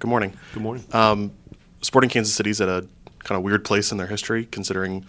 Good morning. Good morning. Sporting Kansas City's at a kind of weird place in their history, considering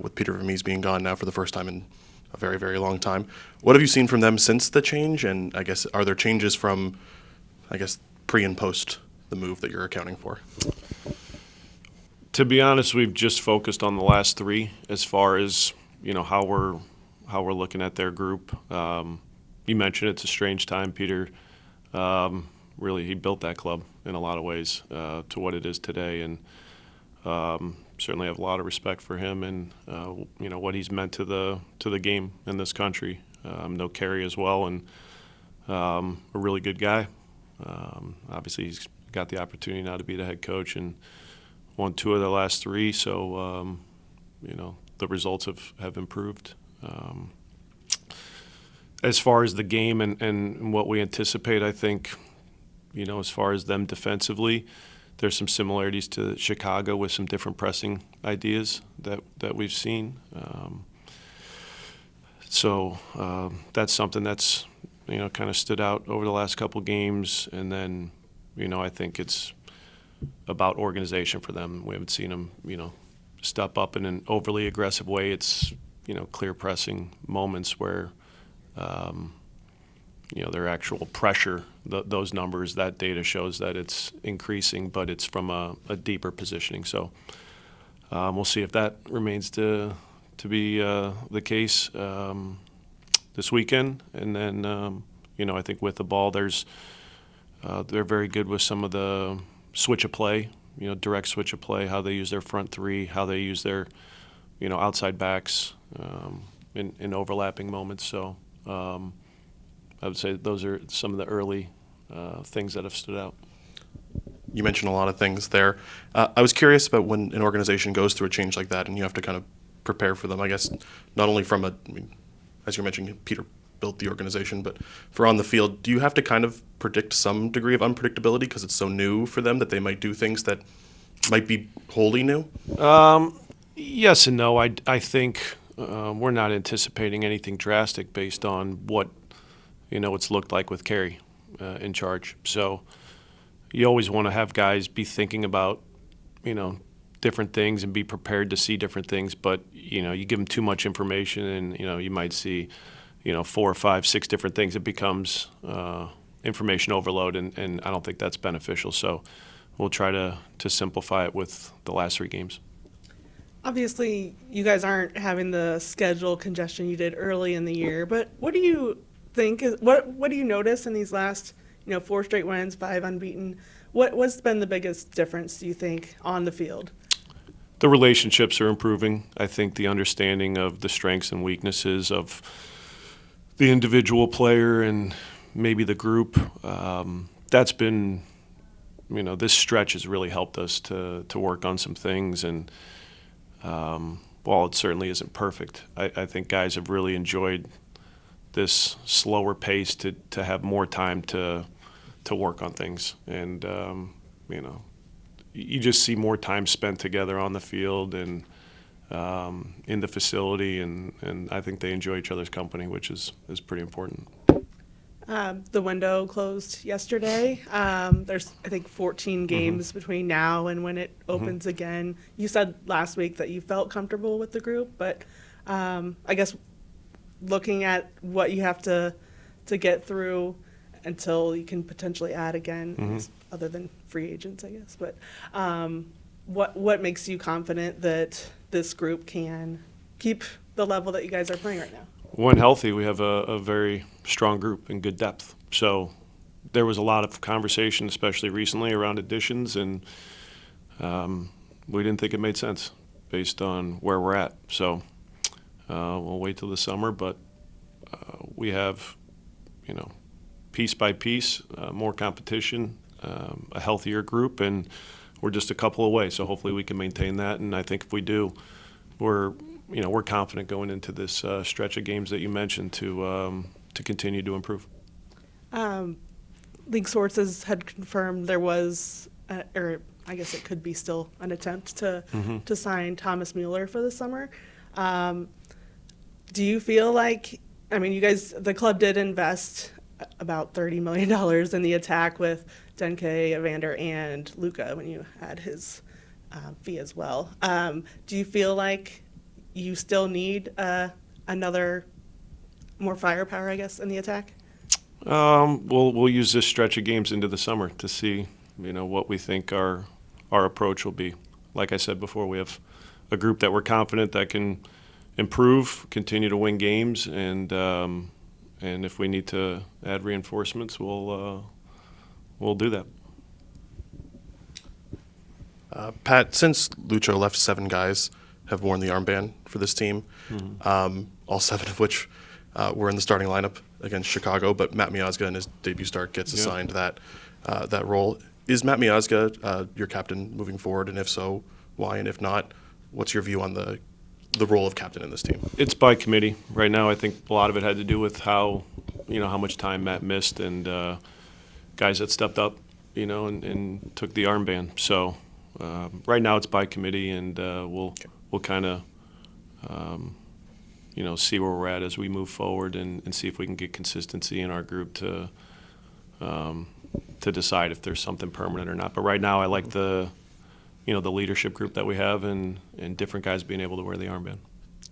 with Peter Vermees being gone now for the first time in a very, very long time. What have you seen from them since the change? And I guess, are there changes from, pre and post the move that you're accounting for? To be honest, we've just focused on the last three as far as how we're looking at their group. You mentioned it's a strange time, Peter. Really, he built that club in a lot of ways to what it is today, and certainly have a lot of respect for him and what he's meant to the game in this country. Know Kerry as well, and a really good guy. Obviously, he's got the opportunity now to be the head coach and won two of the last three, so the results have improved. As far as the game and what we anticipate, I think, as far as them defensively, there's some similarities to Chicago with some different pressing ideas that we've seen. So that's something that's kind of stood out over the last couple games, and then I think it's about organization for them. We haven't seen them step up in an overly aggressive way. It's clear pressing moments where their actual pressure, those numbers, that data shows that it's increasing, but it's from a deeper positioning. So we'll see if that remains to be the case this weekend. And then, I think with the ball, they're very good with some of the switch of play, direct switch of play, how they use their front three, how they use their, outside backs in overlapping moments. So I would say those are some of the early things that have stood out. You mentioned a lot of things there. I was curious about when an organization goes through a change like that and you have to kind of prepare for them, I guess, not only from as you mentioned, Peter built the organization, but for on the field, do you have to kind of predict some degree of unpredictability because it's so new for them that they might do things that might be wholly new? Yes and no. I think we're not anticipating anything drastic based on what it's looked like with Kerry in charge. So you always want to have guys be thinking about different things and be prepared to see different things. But you give them too much information, and you might see 4 or 5, 6 different things. It becomes information overload, and I don't think that's beneficial. So we'll try to simplify it with the last 3 games. Obviously, you guys aren't having the schedule congestion you did early in the year, but what do you think? What do you notice in these last 4 straight wins, 5 unbeaten? What's been the biggest difference, do you think, on the field? The relationships are improving. I think the understanding of the strengths and weaknesses of the individual player and maybe the group, that's been, this stretch has really helped us to work on some things. And while it certainly isn't perfect, I think guys have really enjoyed this slower pace to have more time to work on things. And, you just see more time spent together on the field and in the facility, and I think they enjoy each other's company, which is pretty important. The window closed yesterday. There's, I think, 14 games between now and when it opens again. You said last week that you felt comfortable with the group, but I guess looking at what you have to get through until you can potentially add again, other than free agents, I guess. But what makes you confident that this group can keep the level that you guys are playing right now? When healthy, we have a very strong group and good depth. So there was a lot of conversation, especially recently, around additions, and we didn't think it made sense based on where we're at. So we'll wait till the summer, but we have, piece by piece, more competition, a healthier group, and we're just a couple away. So hopefully we can maintain that, and I think if we do, we're confident going into this stretch of games that you mentioned to continue to improve. League sources had confirmed there was, or I guess it could be still an attempt to sign Thomas Mueller for the summer. Do you feel like, you guys, the club did invest about $30 million in the attack with Denke, Evander, and Luca when you add his fee as well. Do you feel like you still need another more firepower, I guess, in the attack? We'll use this stretch of games into the summer to see, what we think our approach will be. Like I said before, we have a group that we're confident that can improve, continue to win games, and if we need to add reinforcements, we'll do that. Pat, since Lucho left, 7 guys have worn the armband for this team, all 7 of which were in the starting lineup against Chicago, but Matt Miazga in his debut start gets assigned that role. Is Matt Miazga your captain moving forward, and if so, why? And if not, what's your view on the role of captain in this team? It's by committee. Right now, I think a lot of it had to do with how much time Matt missed and guys that stepped up, and took the armband. So right now it's by committee, and we'll kind of see where we're at as we move forward and see if we can get consistency in our group to decide if there's something permanent or not. But right now, I like the leadership group that we have and different guys being able to wear the armband.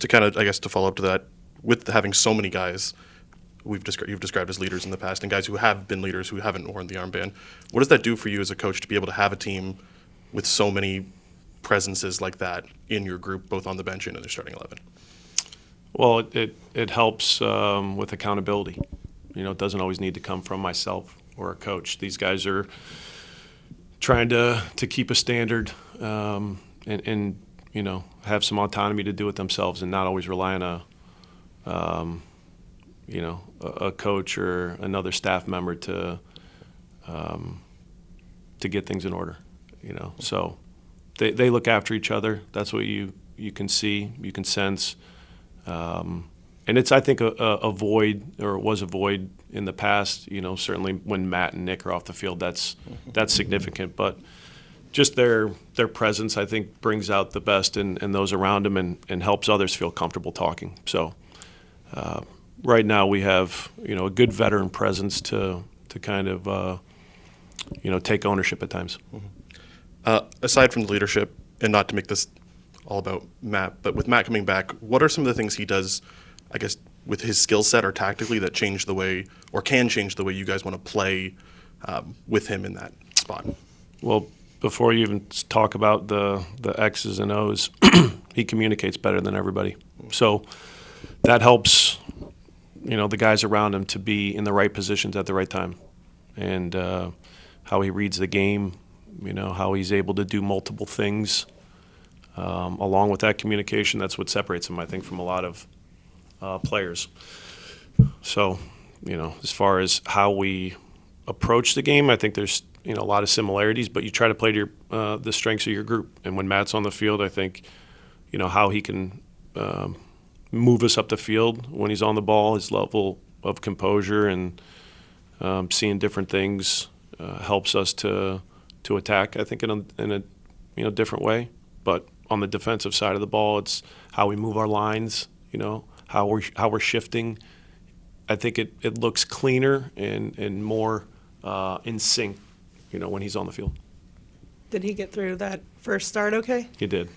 To kind of, I guess, to follow up to that, with having so many guys you've described as leaders in the past and guys who have been leaders who haven't worn the armband, what does that do for you as a coach to be able to have a team with so many presences like that in your group, both on the bench and in their starting 11? Well, it helps with accountability. It doesn't always need to come from myself or a coach. These guys are trying to keep a standard and have some autonomy to do it themselves and not always rely on a coach or another staff member to get things in order. So they look after each other. That's what you can see, you can sense. And it's, I think, a void, or it was a void in the past. Certainly when Matt and Nick are off the field, that's significant. But just their presence, I think, brings out the best in those around them and helps others feel comfortable talking. So right now we have a good veteran presence to kind of take ownership at times. Aside from the leadership, and not to make this all about Matt, but with Matt coming back, what are some of the things he does, I guess, with his skill set or tactically that change the way, or can change the way you guys want to play with him in that spot? Well, Before you even talk about the X's and O's, he communicates better than everybody. So that helps, the guys around him to be in the right positions at the right time. And how he reads the game, how he's able to do multiple things. Along with that communication, that's what separates him, I think, from a lot of players. So, as far as how we approach the game, I think there's a lot of similarities, but you try to play to the strengths of your group. And when Matt's on the field, I think how he can move us up the field when he's on the ball, his level of composure and seeing different things helps us to attack, I think, in a different way. But on the defensive side of the ball, it's how we move our lines, how we're shifting. I think it looks cleaner and more in sync, when he's on the field. Did he get through that first start okay? He did.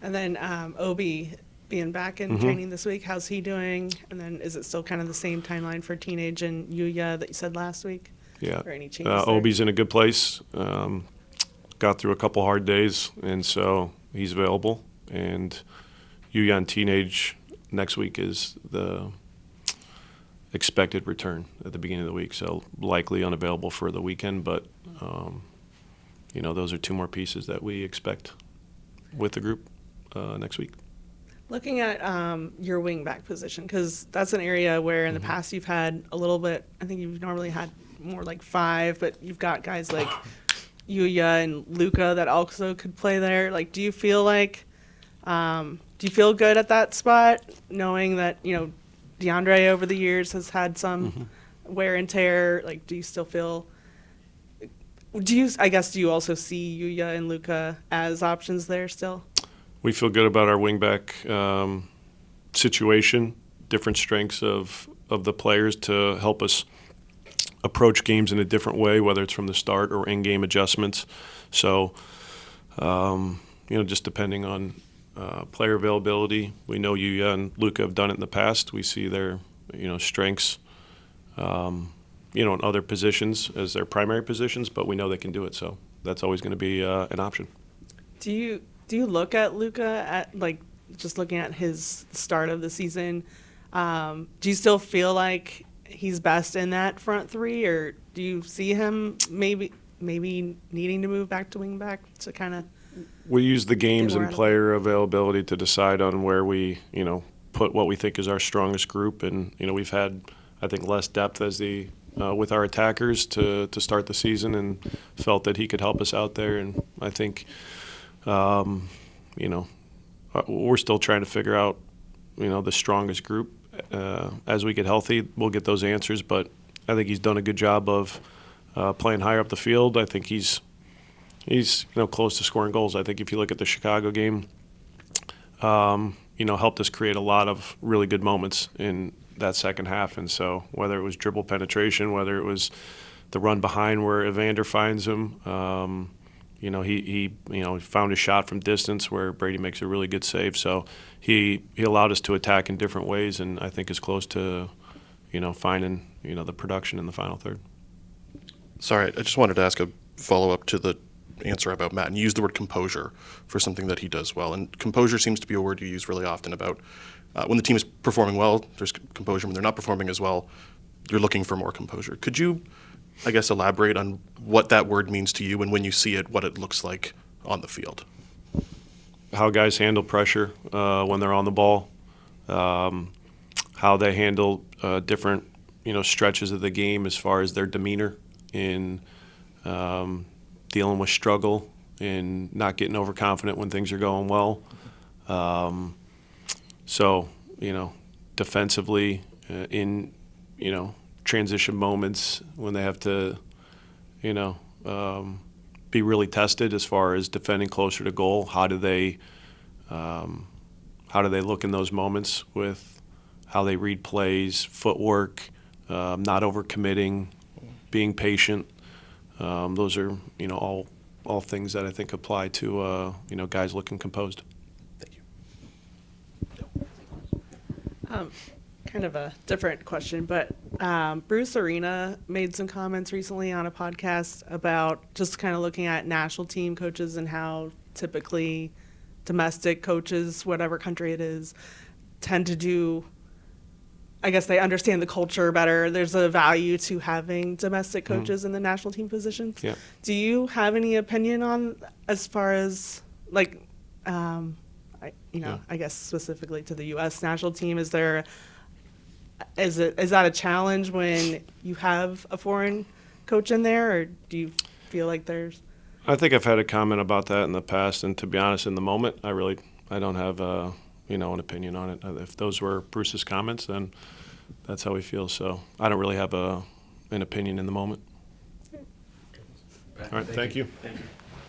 And then Obi being back in training this week, how's he doing? And then is it still kind of the same timeline for Teenage and Yuya that you said last week? Yeah. Or any changes there? Obi's in a good place. Got through a couple hard days, and so he's available. And Yuya and Teenage next week is the expected return at the beginning of the week, so likely unavailable for the weekend. But those are 2 more pieces that we expect with the group next week. Looking at your wing back position, because that's an area where in the past you've had a little bit, I think you've normally had more like 5, but you've got guys like Yuya and Luca that also could play there. Like, do you feel good at that spot, knowing that, DeAndre over the years has had some wear and tear? Like, do you still feel, do you also see Yuya and Luca as options there still? We feel good about our wingback situation, different strengths of the players to help us approach games in a different way, whether it's from the start or in-game adjustments. So, just depending on player availability. We know Yuya and Luka have done it in the past. We see their, strengths, in other positions as their primary positions, but we know they can do it. So that's always going to be an option. Do you look at Luka at just looking at his start of the season? Do you still feel like he's best in that front three, or do you see him maybe needing to move back to wing back to kind of? We use the games more and out of player availability to decide on where we, put what we think is our strongest group. And, we've had, I think, less depth as with our attackers to start the season, and felt that he could help us out there. And I think, we're still trying to figure out, the strongest group. As we get healthy, we'll get those answers. But I think he's done a good job of playing higher up the field. I think he's close to scoring goals. I think if you look at the Chicago game, helped us create a lot of really good moments in that second half. And so whether it was dribble penetration, whether it was the run behind where Evander finds him, he found a shot from distance where Brady makes a really good save. So he allowed us to attack in different ways, and I think is close to, finding, the production in the final third. Sorry, I just wanted to ask a follow-up to the answer about Matt, and you used the word composure for something that he does well. And composure seems to be a word you use really often about when the team is performing well, there's composure. When they're not performing as well, you're looking for more composure. Could you, I guess, elaborate on what that word means to you, and when you see it, what it looks like on the field? How guys handle pressure when they're on the ball, how they handle different, stretches of the game as far as their demeanor in dealing with struggle and not getting overconfident when things are going well. So, defensively in, transition moments when they have to, be really tested as far as defending closer to goal. How do they look in those moments with how they read plays, footwork, not overcommitting, being patient. Those are, all things that I think apply to, guys looking composed. Thank you. Kind of a different question, but Bruce Arena made some comments recently on a podcast about just kind of looking at national team coaches and how typically domestic coaches, whatever country it is, tend to do, I guess they understand the culture better. There's a value to having domestic coaches in the national team positions. Yeah. Do you have any opinion on as far as I guess specifically to the U.S. national team, is that a challenge when you have a foreign coach in there, or do you feel like there's? I think I've had a comment about that in the past, and to be honest, in the moment, I don't have an opinion on it. If those were Bruce's comments, then that's how he feels. So I don't really have an opinion in the moment. All right, thank you. Thank you.